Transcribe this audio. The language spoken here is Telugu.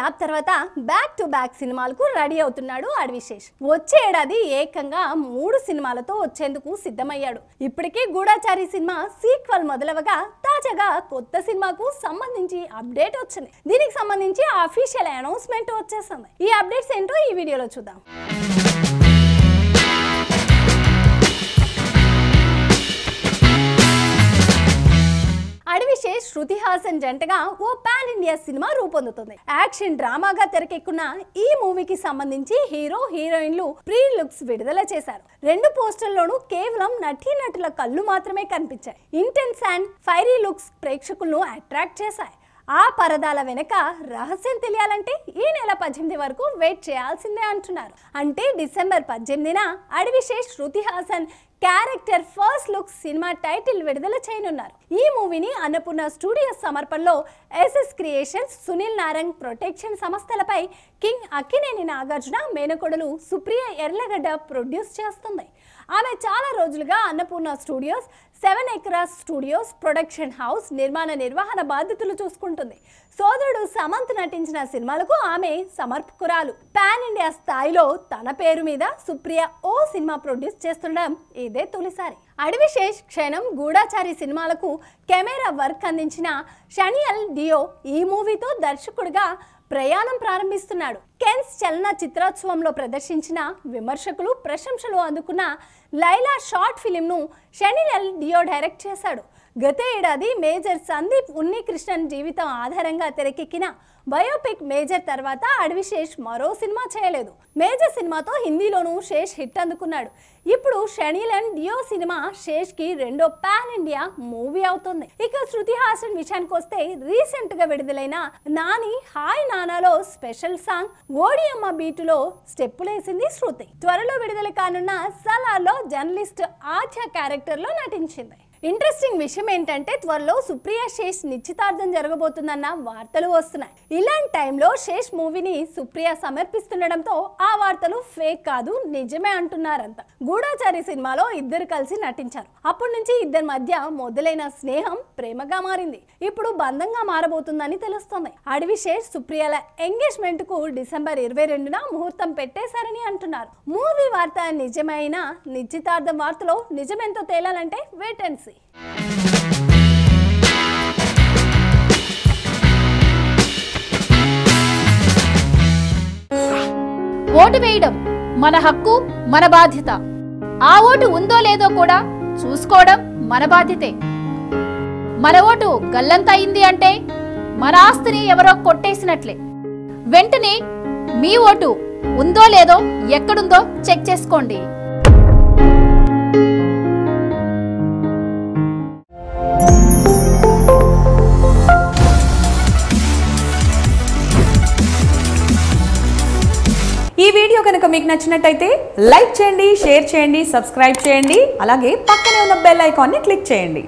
గ్యాప్ తర్వాత బ్యాక్ టు బ్యాక్ సినిమాలకు రెడీ అవుతున్నాడు అడవిశేష్. వచ్చే ఏడాది ఏకంగా 3 సినిమాలతో వచ్చేందుకు సిద్ధమయ్యాడు. ఇప్పటికే గూఢచారి సినిమా సీక్వెల్ మొదలవగా తాజాగా కొత్త సినిమాకు సంబంధించి అప్డేట్ వచ్చింది. దీనికి సంబంధించి అఫీషియల్ అనౌన్స్మెంట్ వచ్చేసింది. ఈ అప్డేట్స్ ఏంటో ఈ వీడియోలో చూద్దాం. అడవిశేష్ శృతి హాసన్ జంటగా ఓ పాన్ ఇండియా సినిమా రూపొందుతుంది. యాక్షన్ డ్రామాగా తెరకెక్కున్న ఈ మూవీకి సంబంధించి హీరో హీరోయిన్లు ప్రీ లుక్స్ విడుదల చేశారు. 2 పోస్టర్లోనూ కేవలం నటీనటుల కళ్ళు మాత్రమే కనిపించాయి. ఇంటెన్స్ అండ్ ఫైరీ లుక్స్ ప్రేక్షకులను అట్రాక్ట్ చేశాయి. ఆ పరదాల వెనక రహస్యం తెలియాలంటే ఈ నెల 18 వరకు వెయిట్ చేయాల్సిందే అంటున్నారు. అంటే December 18న Adivi Sesh Shruti Haasan character first look cinema title విడుదల చేయనున్నారు. ఈ మూవీని అన్నపూర్ణ స్టూడియోస్ సమర్పణలో SS creations, Sunil Narang protection సంస్థలపై కింగ్ అక్కినేని నాగార్జున మేనకోడలు సుప్రియ ఎర్లగడ్డ ప్రొడ్యూస్ చేస్తుంది. ఆమె చాలా రోజులుగా Annapurna studios, 7 acres studios production house నిర్వహణ బాధ్యతలు చూసుకుంటుంది. సోదరుడు సమంత్ నటించిన సినిమాలకు ఆమె సమర్పకురాలు. పాన్ ఇండియా స్థాయిలో తన పేరు మీద సుప్రియ ఓ సినిమా ప్రొడ్యూస్ చేస్తుండడం ఇదే తొలిసారి. అడవిశేష్ క్షణం, గూఢచారి సినిమాలకు కెమెరా వర్క్ అందించిన షనియల్ డియో ఈ మూవీతో దర్శకుడిగా ప్రయాణం ప్రారంభిస్తున్నాడు. కెన్స్ చలన చిత్రోత్సవంలో ప్రదర్శించిన విమర్శకులు ప్రశంసలు అందుకున్న లైలా షార్ట్ ఫిలింను షనియల్ డియో డైరెక్ట్ చేశాడు. గత ఏడాది మేజర్ సందీప్ ఉన్నికృష్ణన్ జీవితం ఆధారంగా తెరకెక్కిన బయోపిక్ మేజర్ తర్వాత అడవిశేష్ మరో సినిమా చేయలేదు. మేజర్ సినిమాతో హిందీలోనూ శేష్ హిట్ అందుకున్నాడు. ఇప్పుడు షనియల్ డియో సినిమా శేష్ కి రెండో పాన్ ఇండియా మూవీ అవుతుంది. ఇక శృతి హాసన్ విషయానికి వస్తే రీసెంట్ గా విడుదలైన నాని హాయ్ నానాలో స్పెషల్ సాంగ్ ఓడియమ్మ బీటులో స్టెప్పులేసింది శృతి. త్వరలో విడుదల కానున్న సలార్లో జర్నలిస్ట్ ఆధ్య క్యారెక్టర్ లో నటించింది. ఇంట్రెస్టింగ్ విషయం ఏంటంటే త్వరలో సుప్రియ శేష్ నిశ్చితార్థం జరగబోతుందన్న వార్తలు వస్తున్నాయి. ఇలాంటి టైంలో శేష్ మూవీని సుప్రియ సమర్పిస్తుండడంతో ఆ వార్తలు ఫేక్ కాదు, నిజమే అంటున్నారంతా. గూఢచారి సినిమాలో ఇద్దరు కలిసి నటించారు. అప్పటి నుంచి ఇద్దరి మధ్య మొదలైన స్నేహం ప్రేమగా మారింది. ఇప్పుడు బంధంగా మారబోతుందని తెలుస్తోంది. అడవిశేష్ సుప్రియల ఎంగేజ్మెంట్ కు డిసెంబర్ 22న ముహూర్తం పెట్టేశారని అంటున్నారు. మూవీ వార్త నిజమైన నిశ్చితార్థం వార్తలో నిజమెంతో తేలాలంటే వెయిట్ అండ్ సీ. ఓటు వేయడం మన హక్కు, మన బాధ్యత. ఆ ఓటు ఉందో లేదో కూడా చూసుకోవడం మన బాధ్యతే. మన ఓటు గల్లంత అయింది అంటే మన ఆస్తిని ఎవరో కొట్టేసినట్లే. వెంటనే మీ ఓటు ఉందో లేదో ఎక్కడుందో చెక్ చేసుకోండి. ఈ వీడియో కనుక మీకు నచ్చినట్టయితే లైక్ చేయండి, షేర్ చేయండి, సబ్స్క్రైబ్ చేయండి. అలాగే పక్కనే ఉన్న బెల్ ఐకాన్ని క్లిక్ చేయండి.